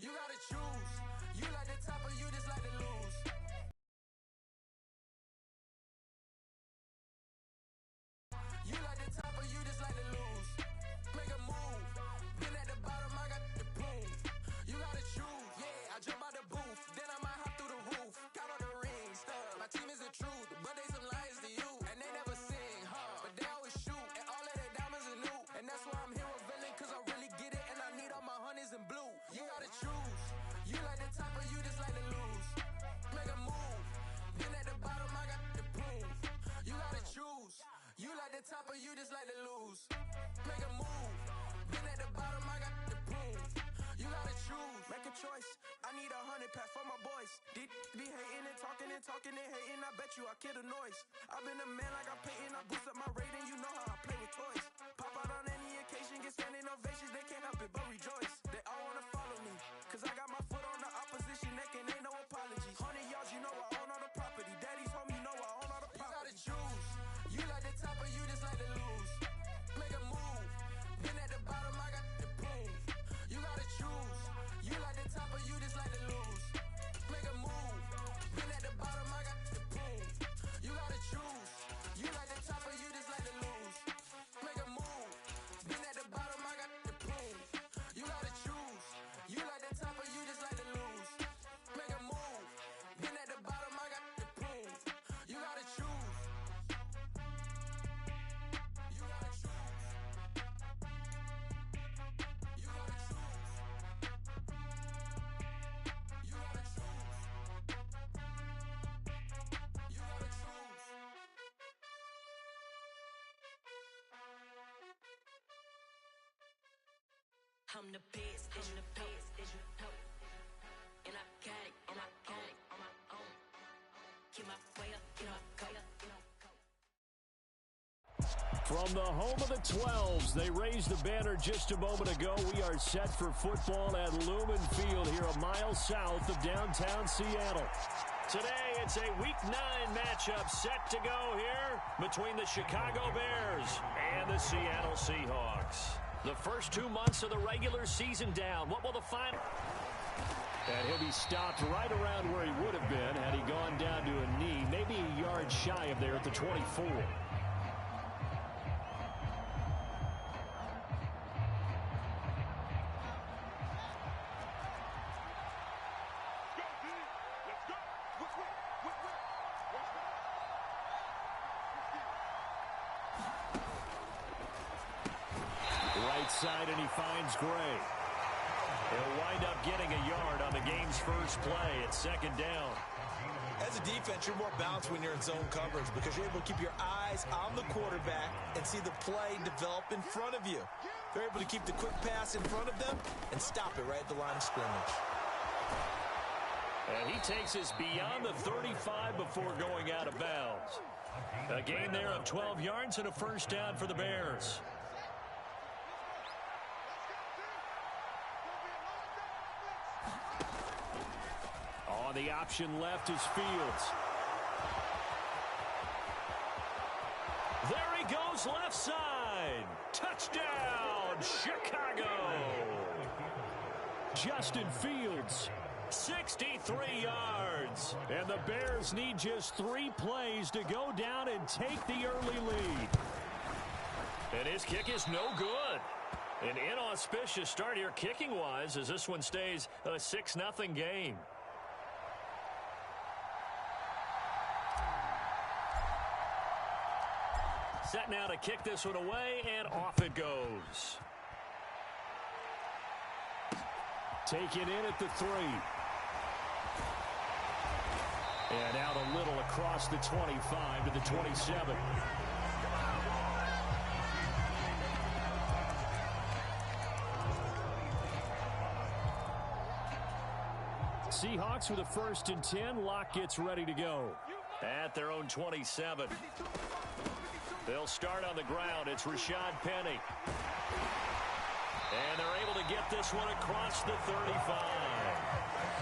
You gotta choose. You like the top or you just like to lose. You like the top or you just like to lose. Make a move. Been at the bottom, I got the proof. You gotta choose. Yeah, I jump out the booth. Then I might hop through the roof. Count on the rings, stuff. My team is the truth, but they some liars to you. And they never sing, huh? But they always shoot. And all of their diamonds are new. And that's why I'm here with villain, cause I really get it. And I need all my honeys in blue. You gotta choose. You like the top or you just like to lose. Make a move. Been at the bottom, I got the proof. You gotta choose. You like the top or you just like to lose. Make a move. Been at the bottom, I got the proof. You gotta choose. Make a choice. I need 100 pack for my boys. Be hating and talking and talking and hating. I bet you I kill the noise. I've been a man like I'm Peyton. I boost up my rating. You know how I play with toys. Pop out on any occasion, get standing ovations. They can't help it but rejoice. They all wanna follow me, cause I got my foot on the opposition neck and ain't no apologies. 100 yards, you know I own all the property. Daddy's home, you know I own all the property. You gotta choose. You like the top or you just like to lose. Make a move. Been at the bottom, I got the proof. You gotta choose. You like the top or you just like to lose. Make a move. Been at the bottom, I got the proof. You gotta choose. You like the top or you just like to lose. Make a move. Been at the bottom, I got the proof. You gotta choose. You like the top or you just like to lose. Make a move. Been at the bottom, I got the proof. You gotta choose. You gotta choose. You gotta choose. You gotta choose. You gotta choose. I'm the best, I'm the best, and I got it, and I got it on my own. Get my way up, get my go up, get my go. From the home of the 12s, they raised the banner just a moment ago. We are set for football at Lumen Field here a mile south of downtown Seattle. Today, it's a Week 9 matchup set to go here between the Chicago Bears and the Seattle Seahawks. The first 2 months of the regular season down. What will the final? And he'll be stopped right around where he would have been had he gone down to a knee, maybe a yard shy of there at the 24. Right side, and he finds Gray. He'll wind up getting a yard on the game's first play at second down. As a defense, you're more balanced when you're in zone coverage because you're able to keep your eyes on the quarterback and see the play develop in front of you. They're able to keep the quick pass in front of them and stop it right at the line of scrimmage. And he takes us beyond the 35 before going out of bounds. A gain there of 12 yards and a first down for the Bears. On the option left is Fields. There he goes left side. Touchdown, Chicago. Justin Fields, 63 yards. And the Bears need just 3 plays to go down and take the early lead. And his kick is no good. An inauspicious start here kicking-wise as this one stays a 6-0 game. Set now to kick this one away, and off it goes. Taken in at the 3. And out a little across the 25 to the 27. Seahawks with a 1st and 10. Locke gets ready to go. At their own 27. They'll start on the ground. It's Rashad Penny. And they're able to get this one across the 35.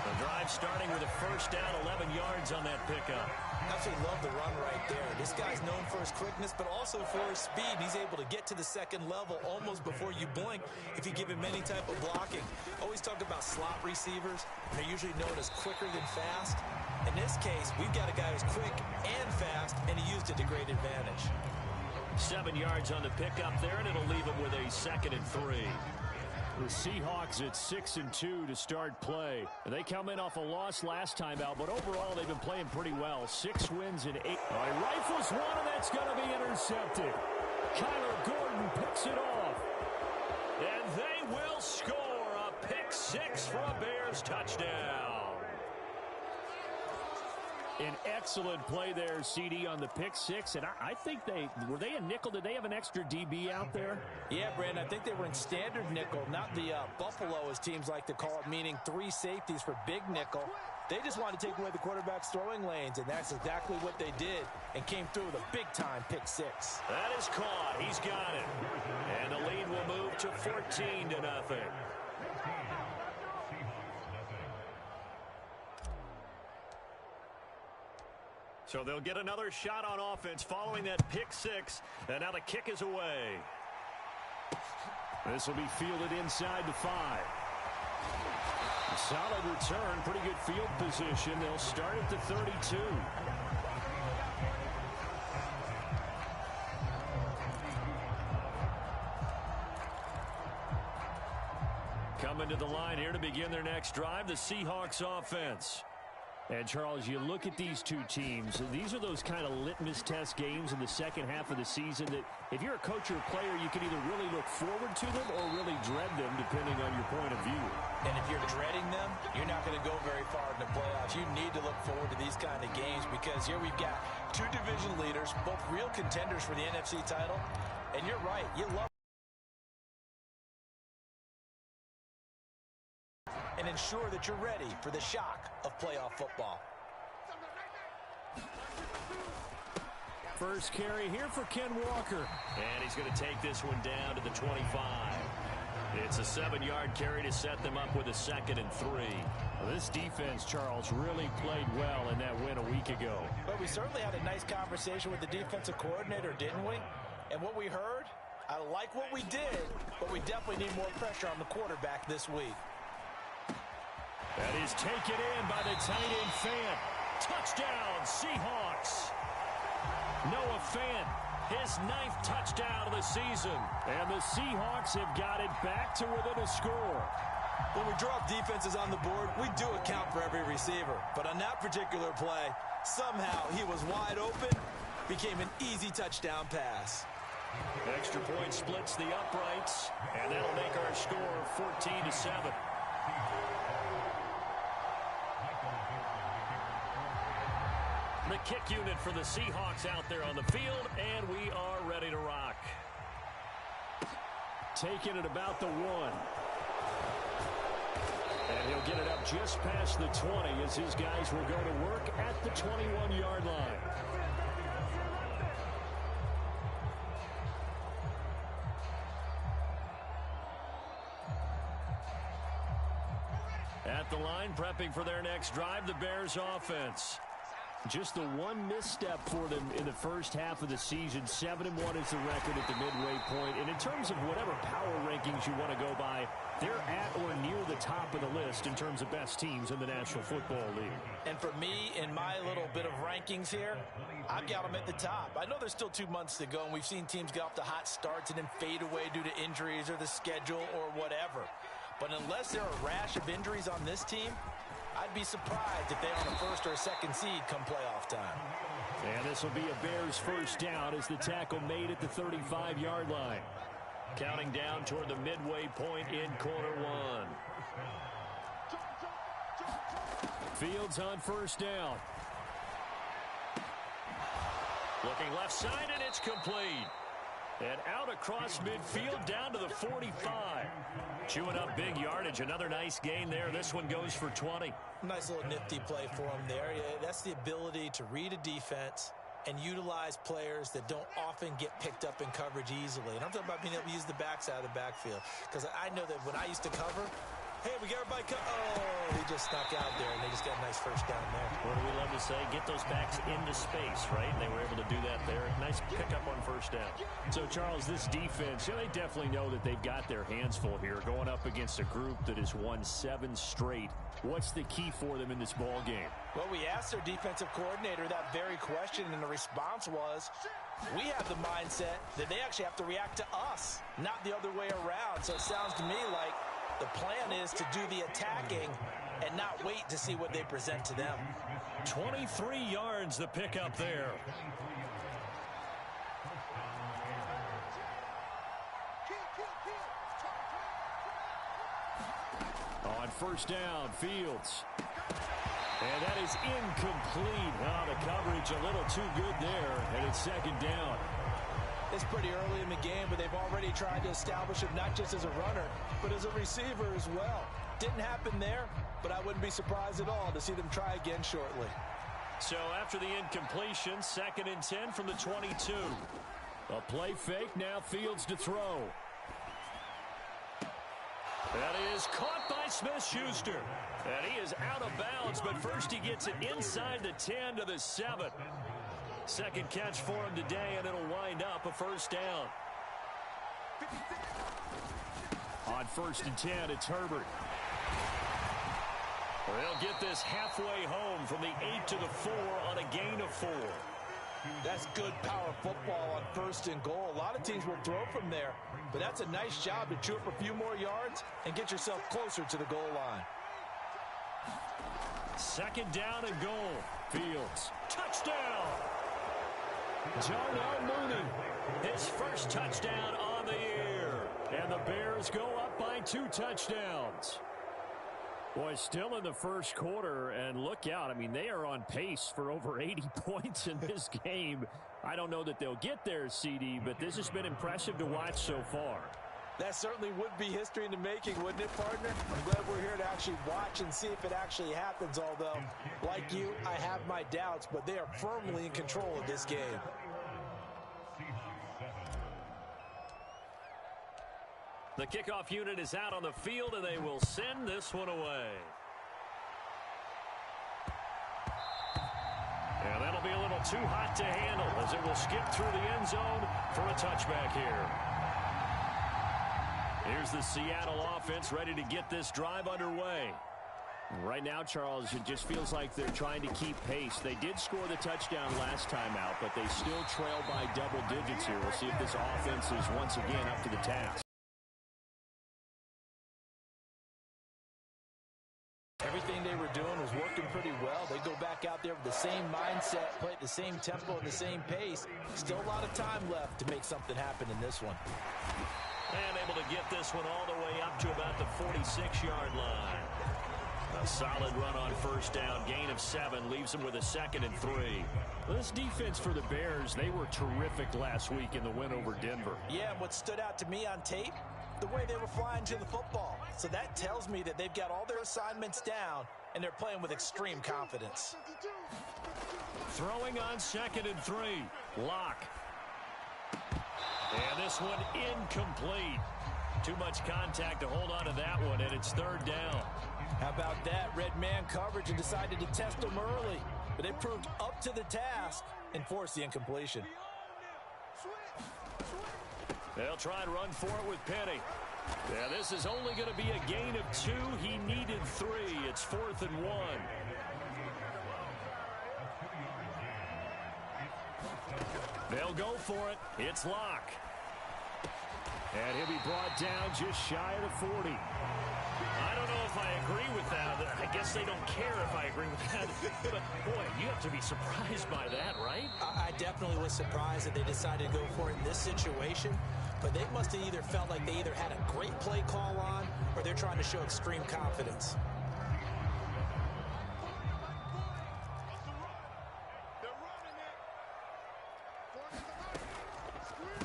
The drive starting with a first down, 11 yards on that pickup. Absolutely love the run right there. This guy's known for his quickness, but also for his speed. He's able to get to the second level almost before you blink if you give him any type of blocking. Always talk about slot receivers. They're usually known as quicker than fast. In this case, we've got a guy who's quick and fast, and he used it to great advantage. 7 yards on the pickup there, and it'll leave him with a 2nd and 3. The Seahawks at 6-2 to start play. They come in off a loss last time out, but overall they've been playing pretty well. 6 wins in 8. He rifles one, and that's going to be intercepted. Kyler Gordon picks it off. And they will score a pick 6 for a Bears touchdown. An excellent play there, CD, on the pick 6. And I think were they a nickel? Did they have an extra DB out there? Yeah, Brandon, I think they were in standard nickel, not the Buffalo, as teams like to call it, meaning 3 safeties for big nickel. They just wanted to take away the quarterback's throwing lanes, and that's exactly what they did, and came through with a big-time pick 6. That is caught. He's got it. And the lead will move to 14-0. So they'll get another shot on offense following that pick 6. And now the kick is away. This will be fielded inside the 5. Solid return, pretty good field position. They'll start at the 32. Coming to the line here to begin their next drive, the Seahawks offense. And, Charles, you look at these two teams, these are those kind of litmus test games in the second half of the season that if you're a coach or a player, you can either really look forward to them or really dread them, depending on your point of view. And if you're dreading them, you're not going to go very far in the playoffs. You need to look forward to these kind of games because here we've got 2 division leaders, both real contenders for the NFC title. And you're right, you love and ensure that you're ready for the shock of playoff football. First carry here for Ken Walker. And he's going to take this one down to the 25. It's a 7-yard carry to set them up with a 2nd and 3. Well, this defense, Charles, really played well in that win a week ago. But we certainly had a nice conversation with the defensive coordinator, didn't we? And what we heard, I like what we did, but we definitely need more pressure on the quarterback this week. That is taken in by the tight end Fant. Touchdown, Seahawks. Noah Fant, his 9th touchdown of the season. And the Seahawks have got it back to within a score. When we drop defenses on the board, we do account for every receiver. But on that particular play, somehow he was wide open, became an easy touchdown pass. Extra point splits the uprights, and that'll make our score 14-7. The kick unit for the Seahawks out there on the field, and we are ready to rock. Taking it about the 1. And he'll get it up just past the 20 as his guys will go to work at the 21-yard line. At the line, prepping for their next drive, the Bears offense. Just the one misstep for them in the first half of the season. 7-1 is the record at the midway point. And in terms of whatever power rankings you want to go by, they're at or near the top of the list in terms of best teams in the National Football League. And for me, in my little bit of rankings here, I've got them at the top. I know there's still 2 months to go, and we've seen teams get off to hot starts and then fade away due to injuries or the schedule or whatever. But unless there are a rash of injuries on this team, I'd be surprised if they're on a 1st or a 2nd seed come playoff time. And this will be a Bears first down as the tackle made at the 35-yard line. Counting down toward the midway point in quarter 1. Fields on first down. Looking left side, and it's complete. And out across midfield down to the 45. Chewing up big yardage. Another nice gain there. This one goes for 20. Nice little nifty play for him there. Yeah, that's the ability to read a defense and utilize players that don't often get picked up in coverage easily. And I'm talking about being able to use the backside of the backfield. Because I know that when I used to cover, Hey, we got everybody oh, he just snuck out there, and they just got a nice first down there. What do we love to say? Get those backs into space, right? And they were able to do that there. Nice pickup on first down. So, Charles, this defense, they definitely know that they've got their hands full here, going up against a group that has won 7 straight. What's the key for them in this ball game? Well, we asked their defensive coordinator that very question, and the response was, we have the mindset that they actually have to react to us, not the other way around. So it sounds to me like the plan is to do the attacking and not wait to see what they present to them. 23 yards the pickup there. On first down, Fields. And that is incomplete. Oh, the coverage a little too good there, and it's second down. It's pretty early in the game, but they've already tried to establish him not just as a runner, but as a receiver as well. Didn't happen there, but I wouldn't be surprised at all to see them try again shortly. So after the incompletion, 2nd and 10 from the 22. A play fake, now Fields to throw. That is caught by Smith-Schuster. And he is out of bounds, but first he gets it inside the 10 to the 7. Second catch for him today, and it'll wind up a first down. On 1st and 10, it's Herbert. They'll get this halfway home from the 8 to the 4 on a gain of 4. That's good power football on 1st and goal. A lot of teams will throw from there, but that's a nice job to chew up a few more yards and get yourself closer to the goal line. 2nd down and goal. Fields. Touchdown! Darnell Mooney, his first touchdown on the year. And the Bears go up by 2 touchdowns. Boy, still in the first quarter, and look out. I mean, they are on pace for over 80 points in this game. I don't know that they'll get there, CD, but this has been impressive to watch so far. That certainly would be history in the making, wouldn't it, partner? I'm glad we're here to actually watch and see if it actually happens, although, like you, I have my doubts, but they are firmly in control of this game. The kickoff unit is out on the field, and they will send this one away. And that'll be a little too hot to handle as it will skip through the end zone for a touchback here. Here's the Seattle offense ready to get this drive underway. Right now, Charles, it just feels like they're trying to keep pace. They did score the touchdown last time out, but they still trail by double digits here. We'll see if this offense is once again up to the task. Everything they were doing was working pretty well. They go back out there with the same mindset, play at the same tempo and the same pace. Still a lot of time left to make something happen in this one. And able to get this one all the way up to about the 46-yard line. A solid run on first down. Gain of 7 leaves them with a 2nd and 3. This defense for the Bears, they were terrific last week in the win over Denver. Yeah, and what stood out to me on tape, the way they were flying to the football. So that tells me that they've got all their assignments down, and they're playing with extreme confidence. Throwing on 2nd and 3. Lock. And this one incomplete. Too much contact to hold on to that one, and it's 3rd down. How about that? Red man coverage and decided to test them early. But they proved up to the task and forced the incompletion. They'll try and run for it with Penny. Yeah, this is only going to be a gain of 2. He needed 3. It's 4th and 1. They'll go for it. It's Locke. And he'll be brought down just shy of the 40. I don't know if I agree with that. I guess they don't care if I agree with that. But, boy, you have to be surprised by that, right? I definitely was surprised that they decided to go for it in this situation. But they must have either felt like they either had a great play call on or they're trying to show extreme confidence.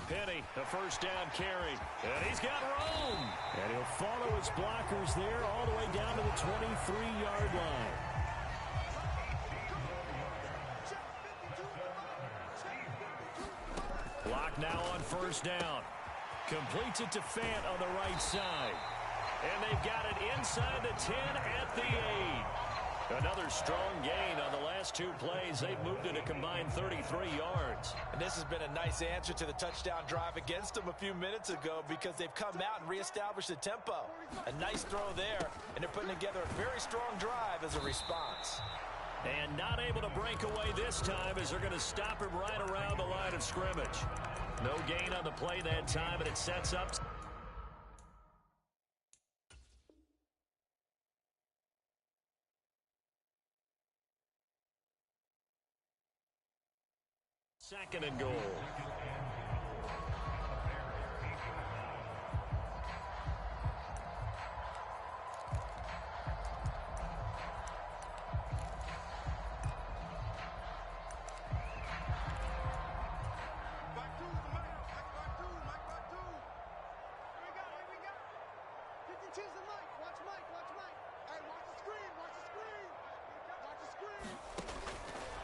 Penny, the first down carry. And he's got room. And he'll follow his blockers there all the way down to the 23-yard line. Lock now on first down. Completes it to Fant on the right side. And they've got it inside the 10 at the 8. Another strong gain on the last 2 plays. They've moved it a combined 33 yards. And this has been a nice answer to the touchdown drive against them a few minutes ago because they've come out and reestablished the tempo. A nice throw there, and they're putting together a very strong drive as a response. And not able to break away this time as they're going to stop him right around the line of scrimmage. No gain on the play that time, and it sets up second and goal.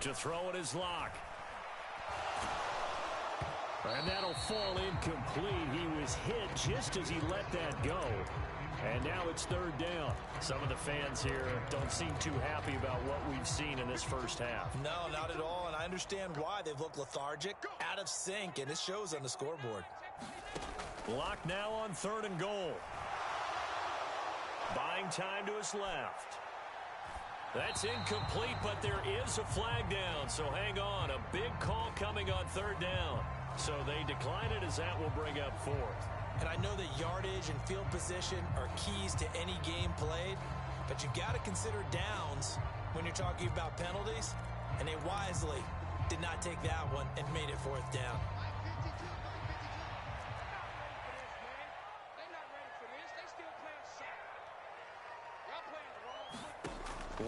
To throw it is Locke. And that'll fall incomplete. He was hit just as he let that go. And now it's third down. Some of the fans here don't seem too happy about what we've seen in this first half. No, not at all, and I understand why. They've looked lethargic, out of sync, and it shows on the scoreboard. Locke now on third and goal. Buying time to his left. That's incomplete, but there is a flag down, so hang on. A big call coming on third down. So they decline it as that will bring up fourth. And I know that yardage and field position are keys to any game played, but you got to consider downs when you're talking about penalties, and they wisely did not take that one and made it fourth down.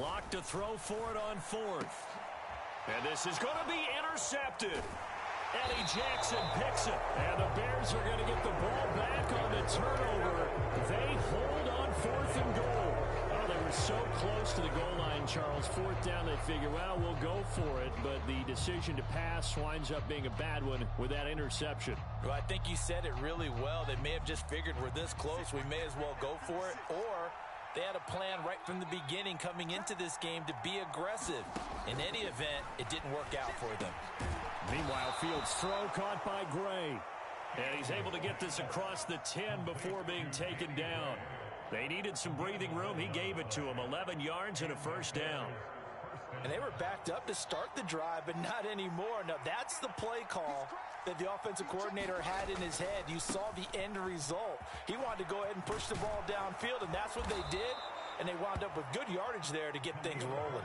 Locke to throw for it on fourth. And this is going to be intercepted. Eddie Jackson picks it. And the Bears are going to get the ball back on the turnover. They hold on fourth and goal. Oh, they were so close to the goal line, Charles. Fourth down, they figure, well, we'll go for it. But the decision to pass winds up being a bad one with that interception. Well, I think you said it really well. They may have just figured we're this close, we may as well go for it. Or they had a plan right from the beginning coming into this game to be aggressive. In any event, it didn't work out for them. Meanwhile, Fields' throw caught by Gray. And he's able to get this across the 10 before being taken down. They needed some breathing room. He gave it to him. 11 yards and a first down. And they were backed up to start the drive, but not anymore. Now, that's the play call that the offensive coordinator had in his head. You saw the end result. He wanted to go ahead and push the ball downfield, and that's what they did. And they wound up with good yardage there to get things rolling.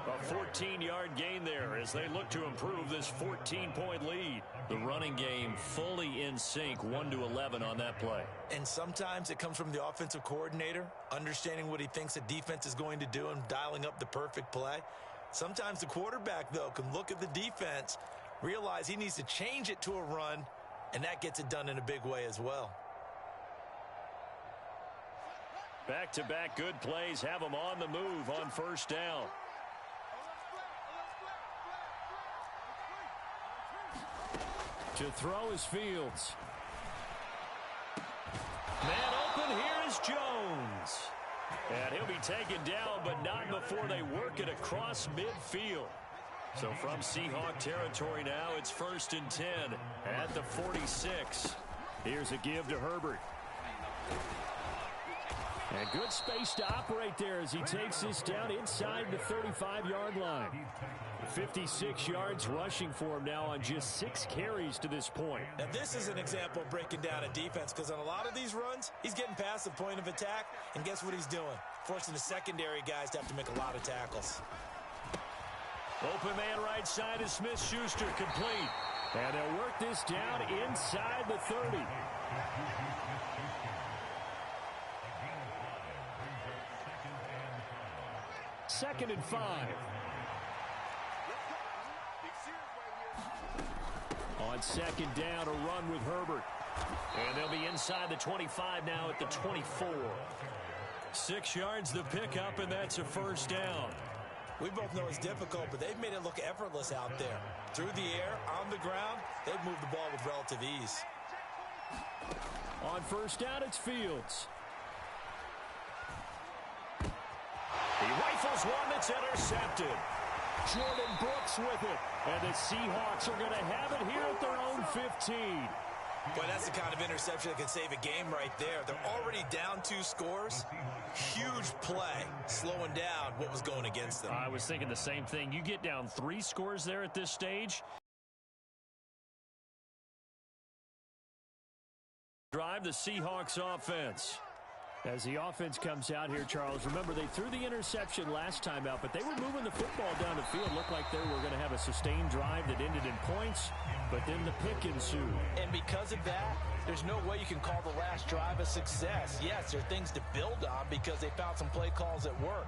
A 14-yard gain there as they look to improve this 14-point lead. The running game fully in sync, 1-11 on that play. And sometimes it comes from the offensive coordinator, understanding what he thinks the defense is going to do and dialing up the perfect play. Sometimes the quarterback, though, can look at the defense, realize he needs to change it to a run, and that gets it done in a big way as well. Back-to-back good plays have them on the move on first down. To throw is Fields. Man open, here is Jones. And he'll be taken down, but not before they work it across midfield. So from Seahawk territory now, it's 1st and 10 at the 46. Here's a give to Herbert. And good space to operate there as he takes this down inside the 35-yard line. 56 yards rushing for him now on just 6 carries to this point. Now, this is an example of breaking down a defense, because on a lot of these runs, he's getting past the point of attack, and guess what he's doing? Forcing the secondary guys to have to make a lot of tackles. Open man right side is Smith-Schuster, complete. And they'll work this down inside the 30. Second and 5. On second down, a run with Herbert. And they'll be inside the 25 now at the 24. 6 yards the pickup, and that's a first down. We both know it's difficult, but they've made it look effortless out there. Through the air, on the ground, they've moved the ball with relative ease. On first down, it's Fields. throws one that's intercepted. Jordan Brooks with it. And the Seahawks are going to have it here at their own 15. Boy, that's the kind of interception that can save a game right there. They're already down 2 scores. Huge play, slowing down what was going against them. I was thinking the same thing. You get down 3 scores there at this stage. Drive the Seahawks offense. As the offense comes out here, Charles, remember they threw the interception last time out, but they were moving the football down the field. Looked like they were going to have a sustained drive that ended in points, but then the pick ensued. And because of that, there's no way you can call the last drive a success. Yes, there are things to build on because they found some play calls that work.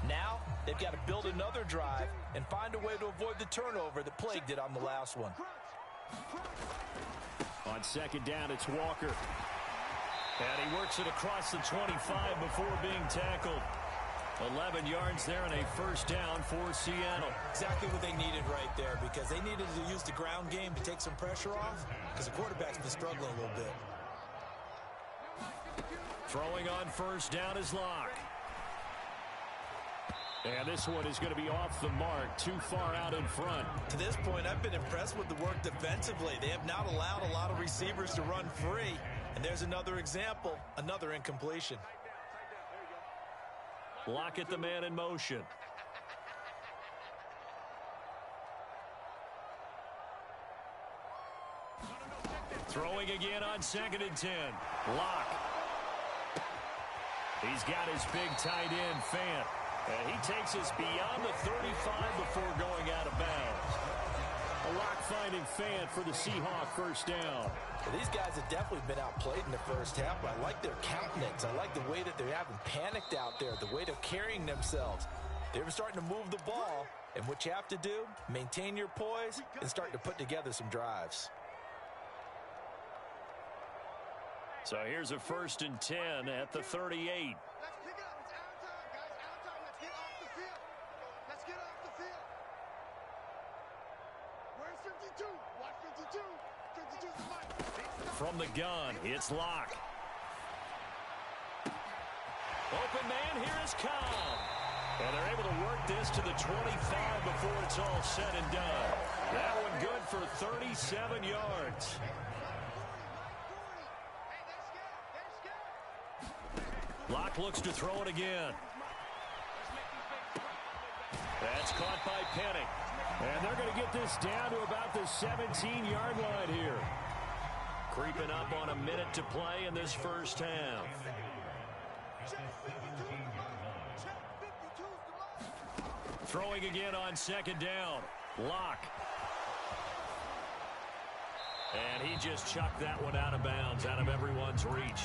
Now, they've got to build another drive and find a way to avoid the turnover that plagued it on the last one. On second down, it's Walker. And he works it across the 25 before being tackled. 11 yards there and a first down for Seattle. Exactly what they needed right there because they needed to use the ground game to take some pressure off because the quarterback's been struggling a little bit. Throwing on first down is Locke. And this one is going to be off the mark, too far out in front. To this point, I've been impressed with the work defensively. They have not allowed a lot of receivers to run free. And there's another example, another incompletion. Locke at the man in motion. Throwing again on second and 10. Locke. He's got his big tight end, Fant. And he takes us beyond the 35 before going out of bounds. A Locke finding Fant for the Seahawk first down. Well, these guys have definitely been outplayed in the first half, but I like their countenance. I like the way that they haven't panicked out there, the way they're carrying themselves. They're starting to move the ball, and what you have to do, maintain your poise and start to put together some drives. So here's a first and 10 at the 38. From the gun, it's Locke. Open man, here is Cobb. And they're able to work this to the 25 before it's all said and done. That one good for 37 yards. Locke looks to throw it again. That's caught by Penning. And they're going to get this down to about the 17-yard line here. Creeping up on a minute to play in this first half. Throwing again on second down. Locke. And he just chucked that one out of bounds, out of everyone's reach.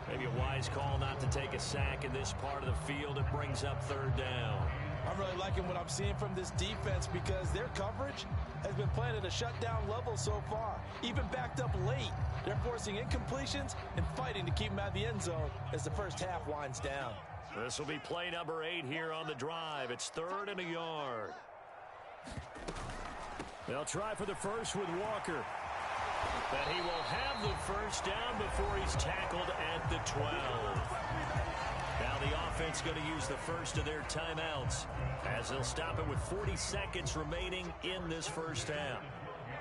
Maybe a wise call not to take a sack in this part of the field. It brings up third down. I'm really liking what I'm seeing from this defense because their coverage has been playing at a shutdown level so far. Even backed up late, they're forcing incompletions and fighting to keep them out of the end zone as the first half winds down. This will be play number 8 here on the drive. It's 3rd and a yard. They'll try for the first with Walker. But he will have the first down before he's tackled at the 12. Now the offense going to use the first of their timeouts as they'll stop it with 40 seconds remaining in this first half.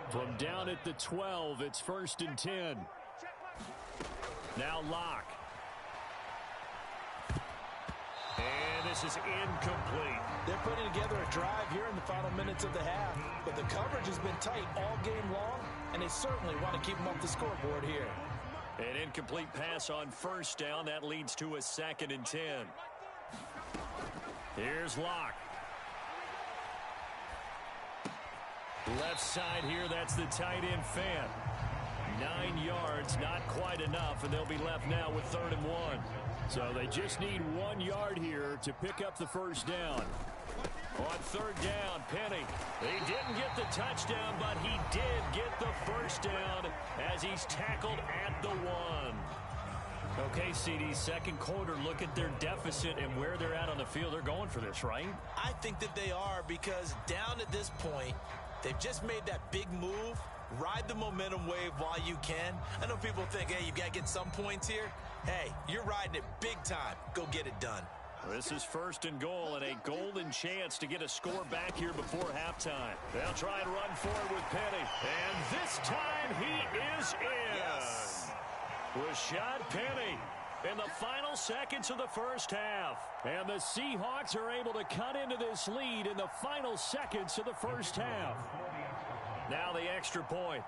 From down at the 12, it's 1st and 10. Now Locke. And this is incomplete. They're putting together a drive here in the final minutes of the half, but the coverage has been tight all game long, and they certainly want to keep them off the scoreboard here. An incomplete pass on first down. That leads to a 2nd and 10. Here's Locke. Left side here, that's the tight end Fant. 9 yards, not quite enough, and they'll be left now with 3rd and 1. So they just need 1 yard here to pick up the first down. On 3rd down, Penning. He didn't get the touchdown, but he did get the first down as he's tackled at the 1. Okay, CD, second quarter, look at their deficit and where they're at on the field. They're going for this, right? I think that they are because down at this point, they've just made that big move. Ride the momentum wave while you can. I know people think, hey, you got to get some points here. Hey, you're riding it big time. Go get it done. This is 1st and goal and a golden chance to get a score back here before halftime. They'll try and run forward with Penny. And this time he is in. Yes. Rashad Penny in the final seconds of the first half. And the Seahawks are able to cut into this lead in the final seconds of the first half. Now the extra point.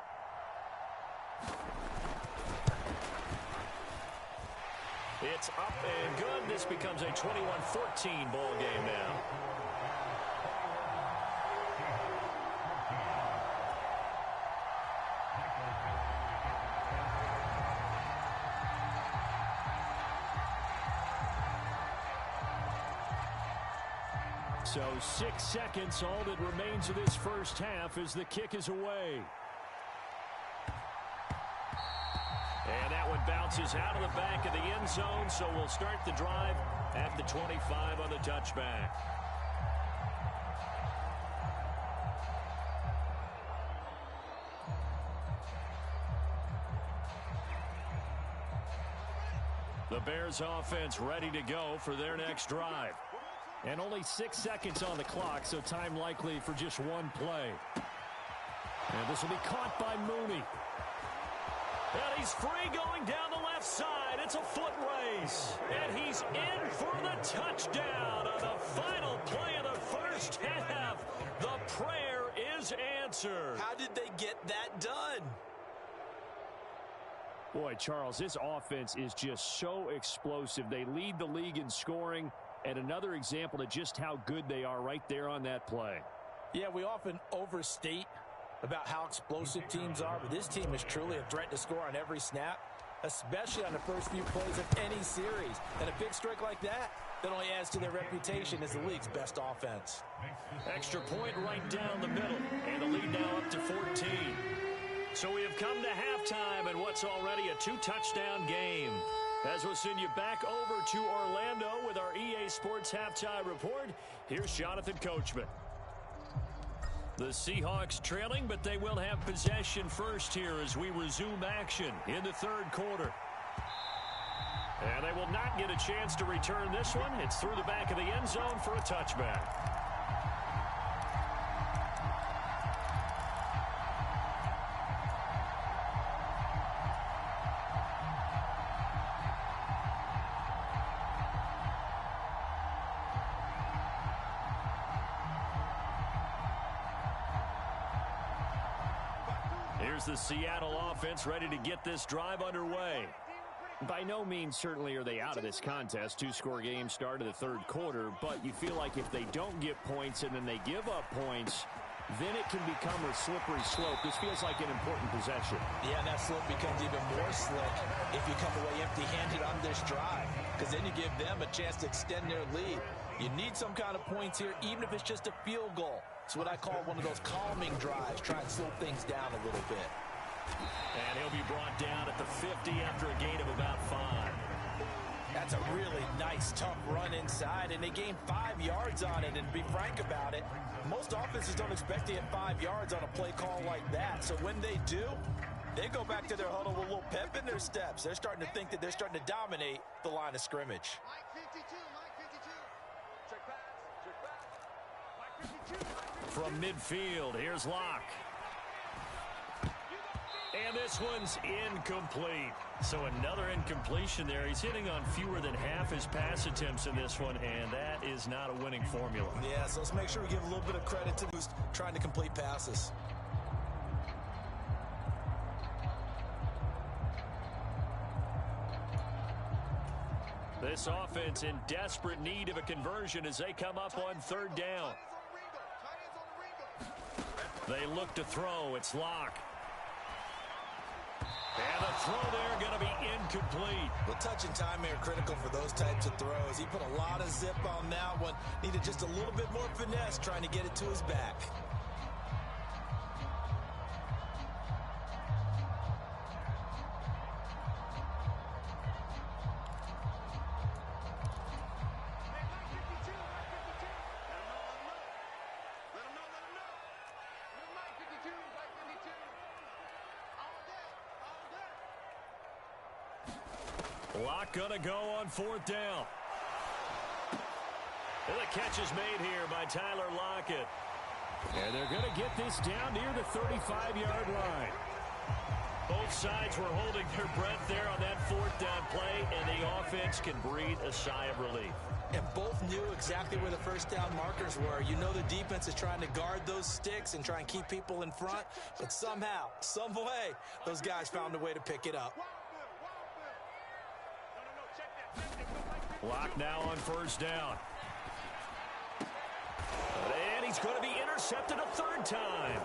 It's up and good. This becomes a 21-14 ball game now. So 6 seconds, all that remains of this first half as the kick is away. And that one bounces out of the back of the end zone, so we'll start the drive at the 25 on the touchback. The Bears offense ready to go for their next drive. And only 6 seconds on the clock, so time likely for just one play. And this will be caught by Mooney. And he's free going down the left side. It's a foot race. And he's in for the touchdown on the final play of the first half. The prayer is answered. How did they get that done? Boy, Charles, this offense is just so explosive. They lead the league in scoring, and another example of just how good they are right there on that play. Yeah, we often overstate about how explosive teams are, but this team is truly a threat to score on every snap, especially on the first few plays of any series. And a big streak like that only adds to their reputation as the league's best offense. Extra point right down the middle, and the lead now up to 14. So we have come to halftime in what's already a 2-touchdown game. As we'll send you back over to Orlando with our EA Sports Halftime Report, here's Jonathan Coachman. The Seahawks trailing, but they will have possession first here as we resume action in the third quarter. And they will not get a chance to return this one. It's through the back of the end zone for a touchback. Here's the Seattle offense ready to get this drive underway. By no means certainly are they out of this contest. 2-score game start of the third quarter, but you feel like if they don't get points and then they give up points, then it can become a slippery slope. This feels like an important possession. Yeah, and that slope becomes even more slick if you come away empty-handed on this drive, because then you give them a chance to extend their lead. You need some kind of points here, even if it's just a field goal. It's what I call one of those calming drives. Try and slow things down a little bit. And he'll be brought down at the 50 after a gain of about 5. That's a really nice, tough run inside, and they gained 5 yards on it. And to be frank about it, most offenses don't expect to get 5 yards on a play call like that. So when they do, they go back to their huddle with a little pep in their steps. They're starting to think that they're starting to dominate the line of scrimmage. From midfield, here's Locke. And this one's incomplete. So another incompletion there. He's hitting on fewer than half his pass attempts in this one, and that is not a winning formula. Yeah, so let's make sure we give a little bit of credit to who's trying to complete passes. This offense in desperate need of a conversion as they come up on third down. They look to throw. It's Locke. And the throw there going to be incomplete. Well, touch and timing are critical for those types of throws. He put a lot of zip on that one. Needed just a little bit more finesse trying to get it to his back. Locke gonna go on fourth down. And the catch is made here by Tyler Lockett. And they're going to get this down near the 35-yard line. Both sides were holding their breath there on that fourth down play, and the offense can breathe a sigh of relief. And both knew exactly where the first down markers were. You know the defense is trying to guard those sticks and try and keep people in front, but somehow, some way, those guys found a way to pick it up. Lock now on first down. And he's going to be intercepted a third time.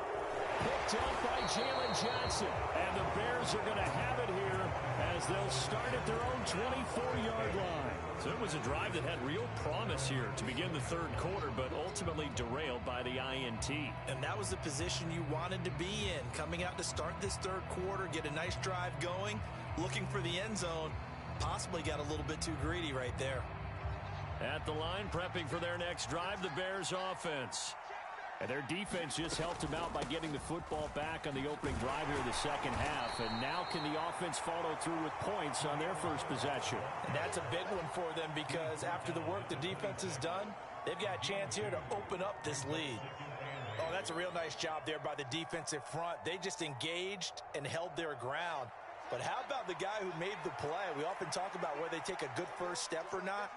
Picked up by Jalen Johnson. And the Bears are going to have it here as they'll start at their own 24-yard line. So it was a drive that had real promise here to begin the third quarter, but ultimately derailed by the INT. And that was the position you wanted to be in. Coming out to start this third quarter, get a nice drive going, looking for the end zone. Possibly got a little bit too greedy right there. At the line, prepping for their next drive, the Bears offense. And their defense just helped them out by getting the football back on the opening drive here in the second half. And now can the offense follow through with points on their first possession? And that's a big one for them because after the work the defense has done, they've got a chance here to open up this lead. Oh, that's a real nice job there by the defensive front. They just engaged and held their ground. But how about the guy who made the play? We often talk about whether they take a good first step or not.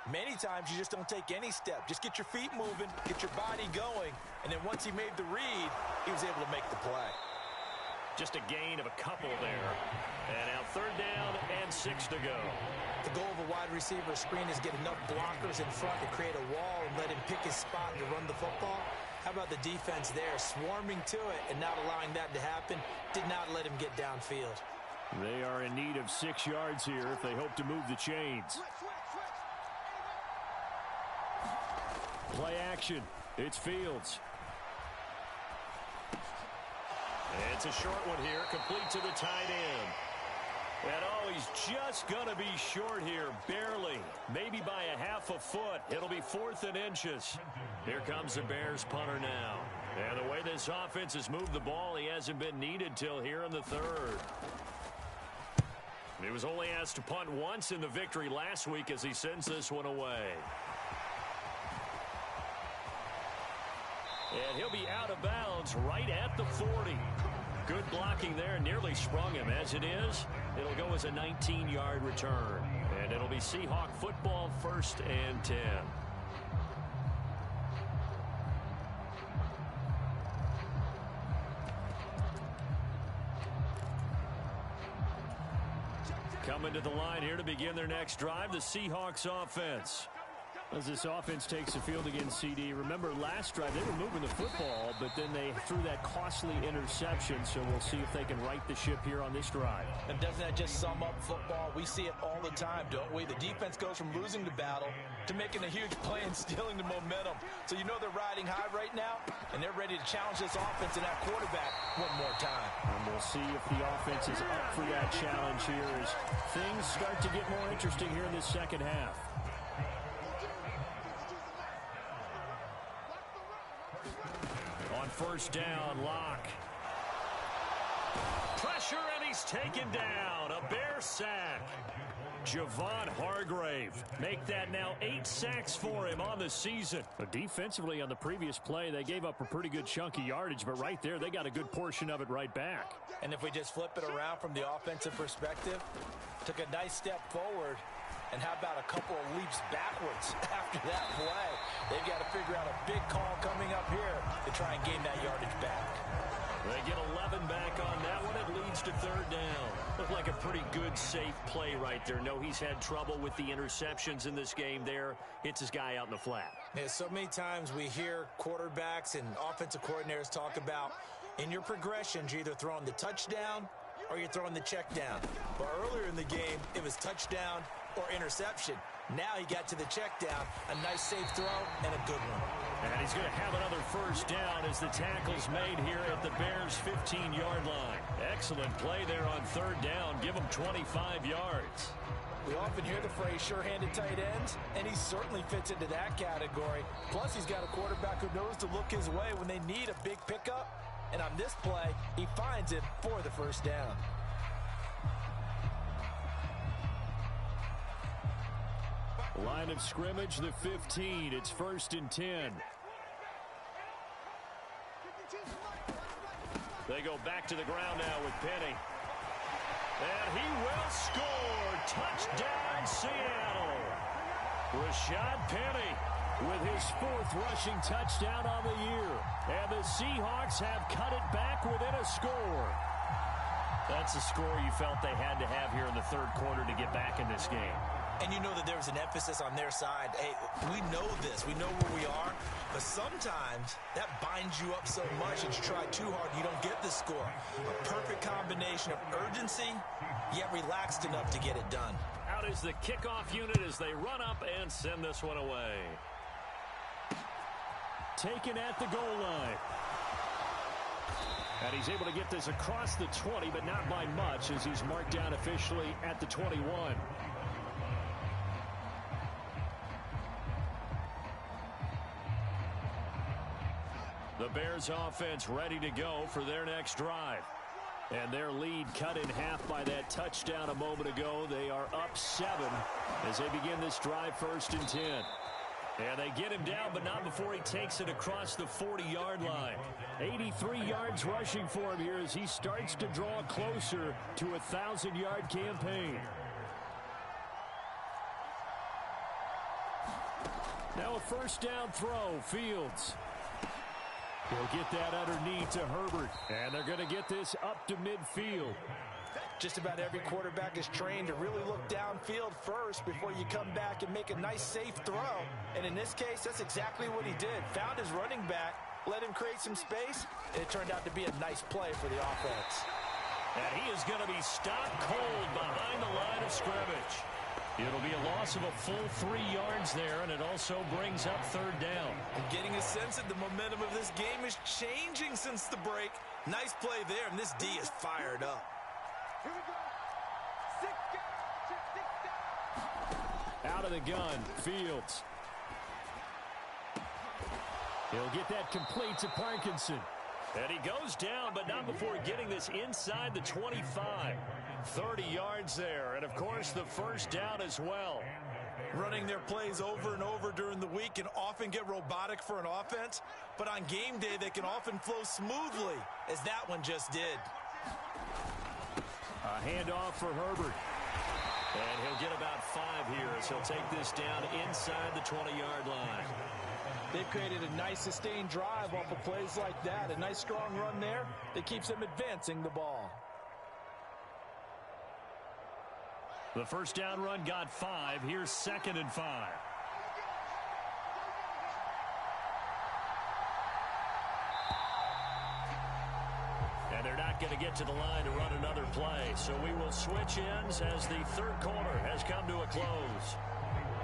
Many times you just don't take any step. Just get your feet moving, get your body going, and then once he made the read, he was able to make the play. Just a gain of a couple there. And now third down and 6 to go. The goal of a wide receiver screen is get enough blockers in front to create a wall and let him pick his spot to run the football. How about the defense there, swarming to it and not allowing that to happen? Did not let him get downfield. They are in need of 6 yards here if they hope to move the chains. Play action. It's Fields. It's a short one here, complete to the tight end. And oh, he's just going to be short here, barely. Maybe by a half a foot. It'll be 4th and inches. Here comes the Bears punter now. And the way this offense has moved the ball, he hasn't been needed till here in the third. He was only asked to punt once in the victory last week as he sends this one away. And he'll be out of bounds right at the 40. Good blocking there, nearly sprung him. As it is, it'll go as a 19-yard return. And it'll be Seahawk football, 1st and 10. Coming to the line here to begin their next drive, the Seahawks offense. As this offense takes the field against CD, remember last drive they were moving the football, but then they threw that costly interception, so we'll see if they can right the ship here on this drive. And doesn't that just sum up football? We see it all the time, don't we? The defense goes from losing the battle to making a huge play and stealing the momentum. So you know they're riding high right now, and they're ready to challenge this offense and that quarterback one more time. And we'll see if the offense is up for that challenge here as things start to get more interesting here in this second half. On first down, Lock. Pressure, and he's taken down. A Bear sack. Javon Hargrave. Make that now 8 sacks for him on the season. But defensively on the previous play, they gave up a pretty good chunk of yardage, but right there, they got a good portion of it right back. And if we just flip it around from the offensive perspective, took a nice step forward, and how about a couple of leaps backwards after that play? They've got to figure out a big call coming up here to try and gain that yardage back. They get 11 back on that one. It leads to third down. Looked like a pretty good, safe play right there. No, he's had trouble with the interceptions in this game there. Hits his guy out in the flat. Yeah, so many times we hear quarterbacks and offensive coordinators talk about in your progressions, you're either throwing the touchdown or you're throwing the check down. But earlier in the game, it was touchdown or interception. Now he got to the check down, a nice safe throw, and a good one. And he's going to have another first down as the tackle's made here at the Bears' 15-yard line. Excellent play there on third down. Give him 25 yards. We often hear the phrase sure-handed tight ends, and he certainly fits into that category. Plus, he's got a quarterback who knows to look his way when they need a big pickup. And on this play, he finds it for the first down. Line of scrimmage, the 15. It's 1st and 10. They go back to the ground now with Penny. And he will score. Touchdown, Seattle. Rashad Penny with his 4th rushing touchdown on the year. And the Seahawks have cut it back within a score. That's a score you felt they had to have here in the 3rd quarter to get back in this game. And you know that there was an emphasis on their side. Hey, we know this. We know where we are. But sometimes that binds you up so much that you try too hard and you don't get the score. A perfect combination of urgency, yet relaxed enough to get it done. Out is the kickoff unit as they run up and send this one away. Taken at the goal line. And he's able to get this across the 20, but not by much as he's marked down officially at the 21. The Bears offense ready to go for their next drive. And their lead cut in half by that touchdown a moment ago. They are up 7 as they begin this drive 1st and 10. And they get him down, but not before he takes it across the 40-yard line. 83 yards rushing for him here as he starts to draw closer to a 1,000-yard campaign. Now a 1st down throw, Fields. He'll get that underneath to Herbert. And they're going to get this up to midfield. Just about every quarterback is trained to really look downfield first before you come back and make a nice, safe throw. And in this case, that's exactly what he did. Found his running back, let him create some space, and it turned out to be a nice play for the offense. And he is going to be stopped cold behind the line of scrimmage. It'll be a loss of a full 3 yards there, and it also brings up 3rd down. I'm getting a sense that the momentum of this game is changing since the break. Nice play there, and this D is fired up. Here we go. 6 down. Out of the gun, Fields. He'll get that complete to Parkinson. And he goes down, but not before getting this inside the 25. 30 yards there, and of course the 1st down as well. Running their plays over and over during the week can often get robotic for an offense, but on game day they can often flow smoothly, as that one just did. A handoff for Herbert. And he'll get about 5 here as he'll take this down inside the 20-yard line. They've created a nice sustained drive off of plays like that. A nice strong run there that keeps them advancing the ball. The 1st down run got 5. Here's 2nd and 5. And they're not going to get to the line to run another play. So we will switch ends as the 3rd quarter has come to a close.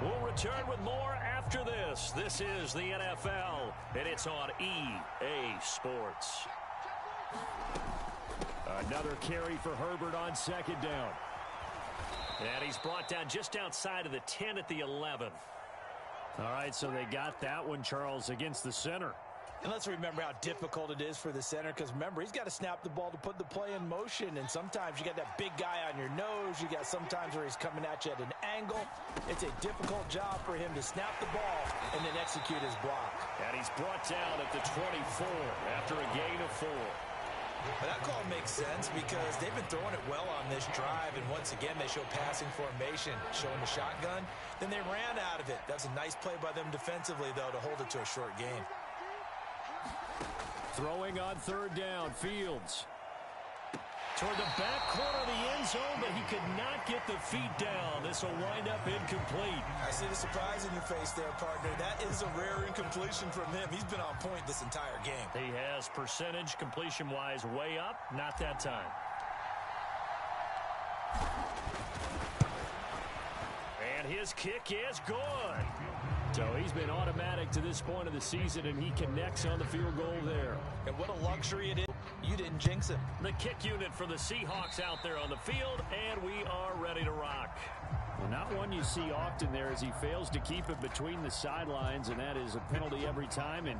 We'll return with more after this. This is the NFL, and it's on EA Sports. Another carry for Herbert on 2nd down. And he's brought down just outside of the 10 at the 11. All right, so they got that one, Charles, against the center. And let's remember how difficult it is for the center, because remember, he's got to snap the ball to put the play in motion, and sometimes you got that big guy on your nose. You got sometimes where he's coming at you at an angle. It's a difficult job for him to snap the ball and then execute his block. And he's brought down at the 24 after a gain of 4. But that call makes sense because they've been throwing it well on this drive, and once again they show passing formation, showing the shotgun. Then they ran out of it. That's a nice play by them defensively, though, to hold it to a short gain. Throwing on 3rd down, Fields. Toward the back corner of the end zone, but he could not get the feet down. This will wind up incomplete. I see the surprise in your face there, partner. That is a rare incompletion from him. He's been on point this entire game. He has percentage completion-wise way up. Not that time. And his kick is good. So he's been automatic to this point of the season, and he connects on the field goal there. And what a luxury it is. You didn't jinx him. The kick unit for the Seahawks out there on the field, and we are ready to rock. Well, not one you see often there as he fails to keep it between the sidelines, and that is a penalty every time, and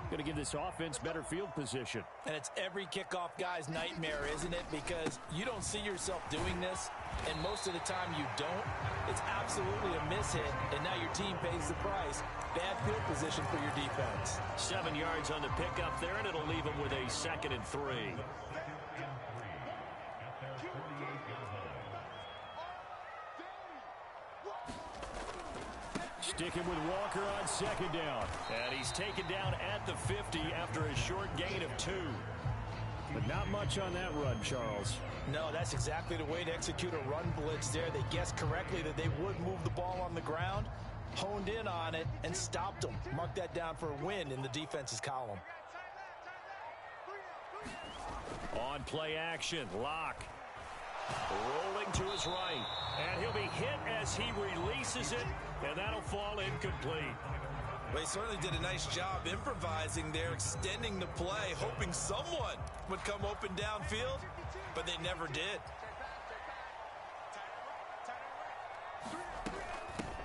going to give this offense better field position. And it's every kickoff guy's nightmare, isn't it? Because you don't see yourself doing this, and most of the time you don't, it's absolutely a mishit, and now your team pays the price. Bad field position for your defense. 7 yards on the pickup there, and it'll leave them with a 2nd and 3. Sticking with Walker on 2nd down. And he's taken down at the 50 after a short gain of 2. But not much on that run, Charles. No, that's exactly the way to execute a run blitz there. They guessed correctly that they would move the ball on the ground, honed in on it, and stopped them. Mark that down for a win in the defense's column. On play action, Locke. Rolling to his right. And he'll be hit as he releases it, and that'll fall incomplete. Well, he certainly did a nice job improvising there, extending the play, hoping someone would come open downfield, but they never did.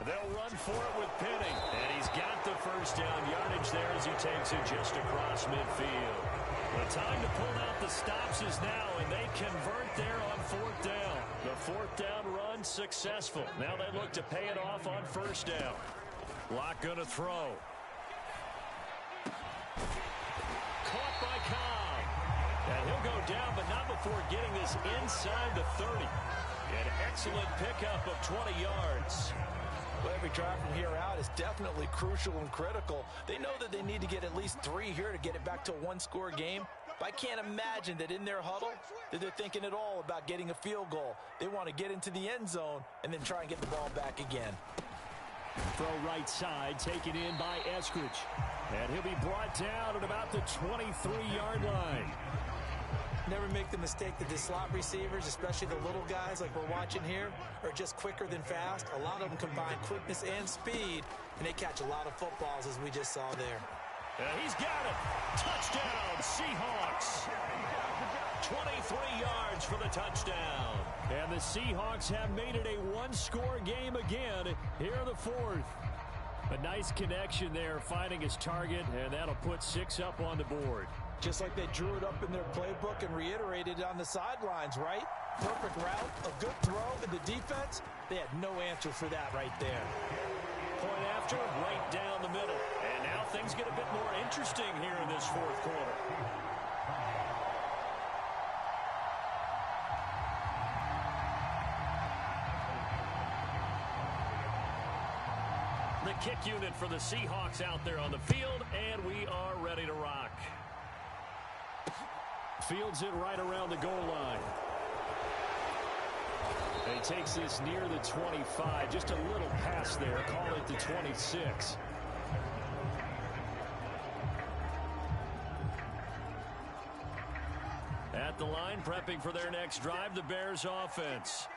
They'll run for it with Penning, and he's got the first down yardage there as he takes it just across midfield. The time to pull out the stops is now, and they convert there on 4th down. The 4th down run successful. Now they look to pay it off on 1st down. Locke going to throw. Caught by Cobb. And he'll go down, but not before getting this inside the 30. An excellent pickup of 20 yards. Well, every drive from here out is definitely crucial and critical. They know that they need to get at least 3 here to get it back to a 1-score game. But I can't imagine that in their huddle that they're thinking at all about getting a field goal. They want to get into the end zone and then try and get the ball back again. Throw right side, taken in by Eskridge. And he'll be brought down at about the 23-yard line. Never make the mistake that the slot receivers, especially the little guys like we're watching here, are just quicker than fast. A lot of them combine quickness and speed, and they catch a lot of footballs, as we just saw there. He's got it. Touchdown, Seahawks. 23 yards for the touchdown. And the Seahawks have made it a 1-score game again here in the 4th. A nice connection there, finding his target, and that'll put 6 up on the board. Just like they drew it up in their playbook and reiterated it on the sidelines, right? Perfect route, a good throw, and the defense, they had no answer for that right there. Point after, right down the middle. And now things get a bit more interesting here in this 4th quarter. The kick unit for the Seahawks out there on the field, and we are ready to rock. Fields it right around the goal line. And he takes this near the 25. Just a little pass there. Call it the 26. At the line, prepping for their next drive, the Bears offense.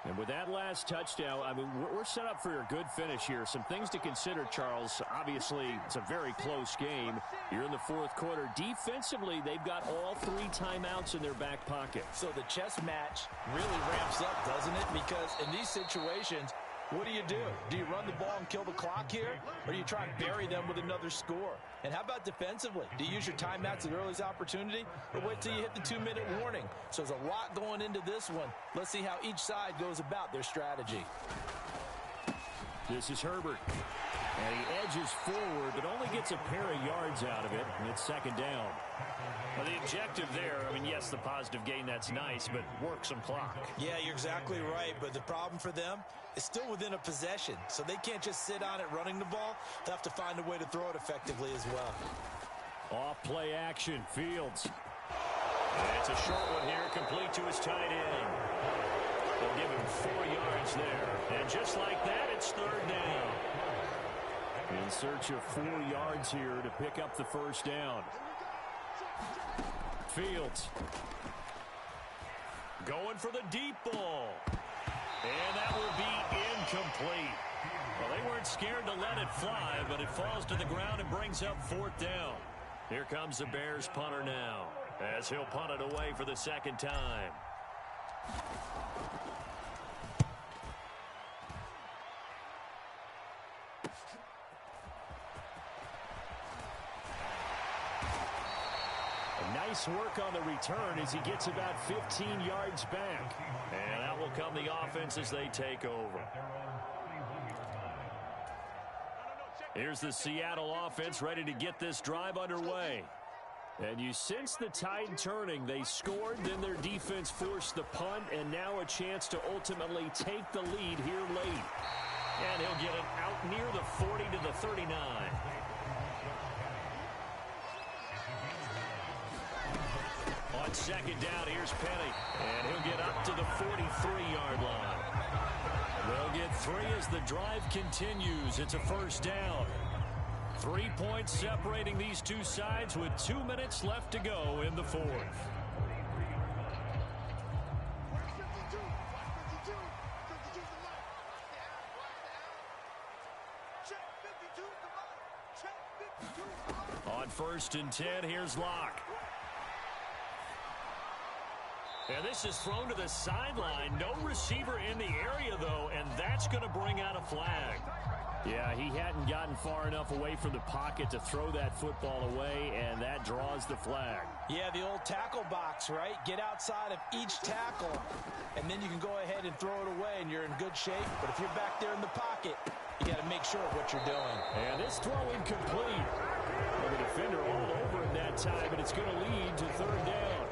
And with that last touchdown, I mean, we're set up for a good finish here. Some things to consider, Charles. Obviously, it's a very close game. You're in the 4th quarter. Defensively, they've got all 3 timeouts in their back pocket. So the chess match really ramps up, doesn't it? Because in these situations, what do? Do you run the ball and kill the clock here? Or do you try and bury them with another score? And how about defensively? Do you use your timeouts at earliest opportunity? Or wait till you hit the 2-minute warning? So there's a lot going into this one. Let's see how each side goes about their strategy. This is Herbert. And he edges forward, but only gets a pair of yards out of it. And it's 2nd down. Well, the objective there, I mean, yes, the positive gain, that's nice, but work some clock. Yeah, you're exactly right. But the problem for them is still within a possession. So they can't just sit on it running the ball. They'll have to find a way to throw it effectively as well. Off play action, Fields. And it's a short one here, complete to his tight end. They'll give him 4 yards there. And just like that, it's 3rd down. In search of 4 yards here to pick up the 1st down. Fields. Going for the deep ball. And that will be incomplete. Well, they weren't scared to let it fly, but it falls to the ground and brings up 4th down. Here comes the Bears punter now, as he'll punt it away for the 2nd time. Nice work on the return as he gets about 15 yards back. And out will come the offense as they take over. Here's the Seattle offense ready to get this drive underway. And you sense the tide turning. They scored, then their defense forced the punt, and now a chance to ultimately take the lead here late. And he'll get it out near the 40 to the 39. On second down, here's Penny. And he'll get up to the 43-yard line. They'll get 3 as the drive continues. It's a first down. 3 points separating these two sides with 2 minutes left to go in the fourth. On 1st and 10, here's Locke. And this is thrown to the sideline. No receiver in the area, though, and that's going to bring out a flag. Yeah, he hadn't gotten far enough away from the pocket to throw that football away, and that draws the flag. Yeah, the old tackle box, right? Get outside of each tackle, and then you can go ahead and throw it away, and you're in good shape. But if you're back there in the pocket, you got to make sure of what you're doing. And this throw incomplete. Well, the defender all over him that time, and it's going to lead to 3rd down.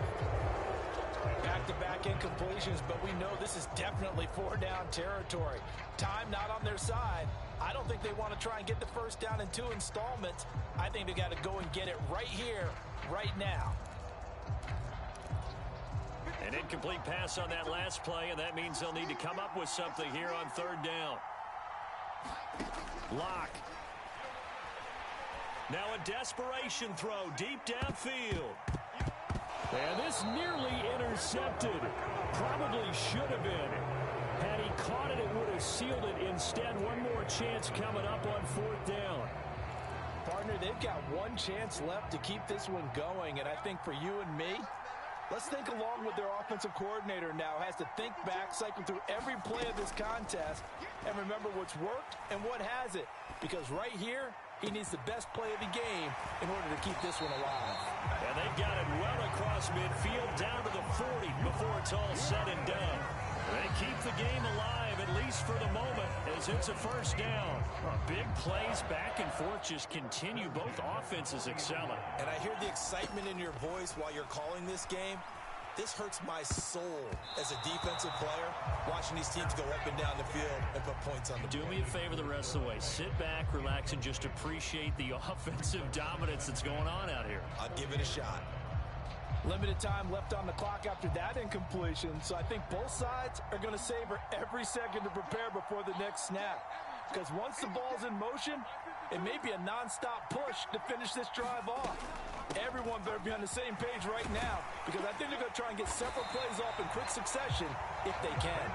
Back-to-back incompletions, but we know this is definitely 4-down territory. Time not on their side. I don't think they want to try and get the first down in 2 installments. I think they got to go and get it right here, right now. An incomplete pass on that last play, and that means they'll need to come up with something here on 3rd down. Locke. Now a desperation throw deep downfield. And this nearly intercepted. Probably should have been. Had he caught it, it would have sealed it. Instead, one more chance coming up on 4th down. Partner, they've got one chance left to keep this one going, and I think for you and me, let's think along with their offensive coordinator now. Has to think back, cycle through every play of this contest, and remember what's worked and what hasn't. Because right here, he needs the best play of the game in order to keep this one alive. And they've got it well across midfield down to the 40 before it's all said and done. They keep the game alive, at least for the moment, as it's a first down. Big plays back and forth just continue. Both offenses excelling. And I hear the excitement in your voice while you're calling this game. This hurts my soul as a defensive player, watching these teams go up and down the field and put points on the board. Do me a favor the rest of the way. Sit back, relax, and just appreciate the offensive dominance that's going on out here. I'll give it a shot. Limited time left on the clock after that incompletion, so I think both sides are going to savor every second to prepare before the next snap. Because once the ball's in motion, it may be a nonstop push to finish this drive off. Everyone better be on the same page right now, because I think they're going to try and get several plays off in quick succession if they can.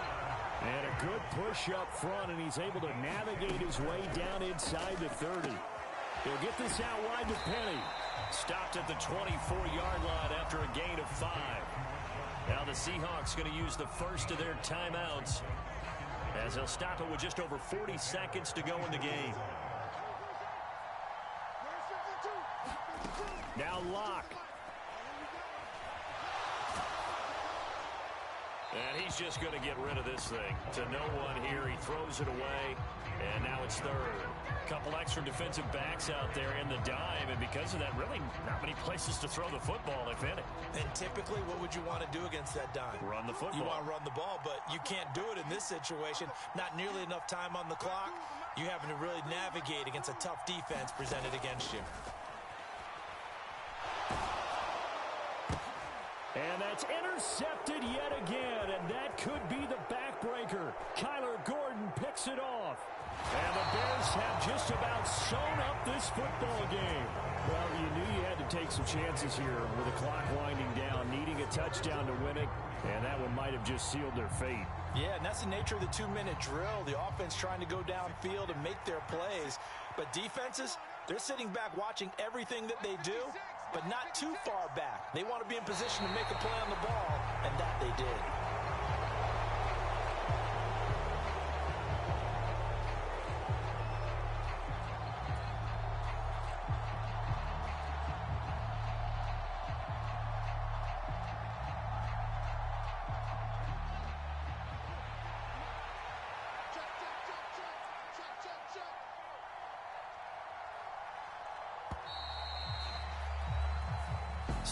And a good push up front, and he's able to navigate his way down inside the 30. He'll get this out wide to Penny. Stopped at the 24-yard line after a gain of 5. Now the Seahawks going to use the first of their timeouts, as they'll stop it with just over 40 seconds to go in the game. Now Locke. And he's just going to get rid of this thing. To no one here. He throws it away. And now it's 3rd. A couple extra defensive backs out there in the dime. And because of that, really not many places to throw the football, if any. And typically, what would you want to do against that dime? Run the football. You want to run the ball, but you can't do it in this situation. Not nearly enough time on the clock. You having to really navigate against a tough defense presented against you. And that's intercepted yet again, and that could be the backbreaker. Kyler Gordon picks it off. And the Bears have just about sewn up this football game. Well, you knew you had to take some chances here with the clock winding down, needing a touchdown to win it, and that one might have just sealed their fate. Yeah, and that's the nature of the 2-minute drill. The offense trying to go downfield and make their plays. But defenses, they're sitting back watching everything that they do, but not too far back. They want to be in position to make a play on the ball, and that they did.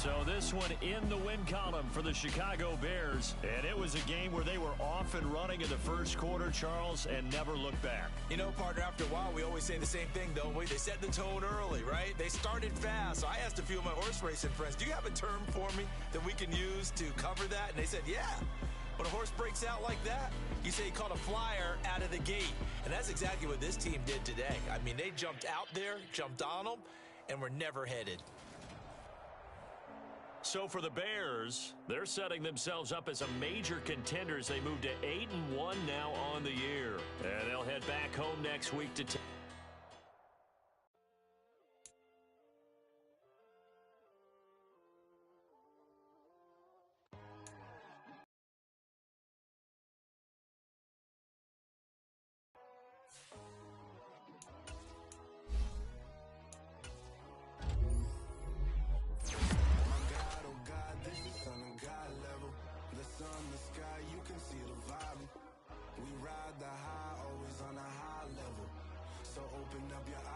So this one in the win column for the Chicago Bears. And it was a game where they were off and running in the first quarter, Charles, and never looked back. You know, partner, after a while, we always say the same thing, don't we? They set the tone early, right? They started fast. So I asked a few of my horse racing friends, do you have a term for me that we can use to cover that? And they said, yeah. When a horse breaks out like that, you say he caught a flyer out of the gate. And that's exactly what this team did today. I mean, they jumped out there, jumped on them, and were never headed. So for the Bears, they're setting themselves up as a major contender as they move to 8-1 now on the year. And they'll head back home next week to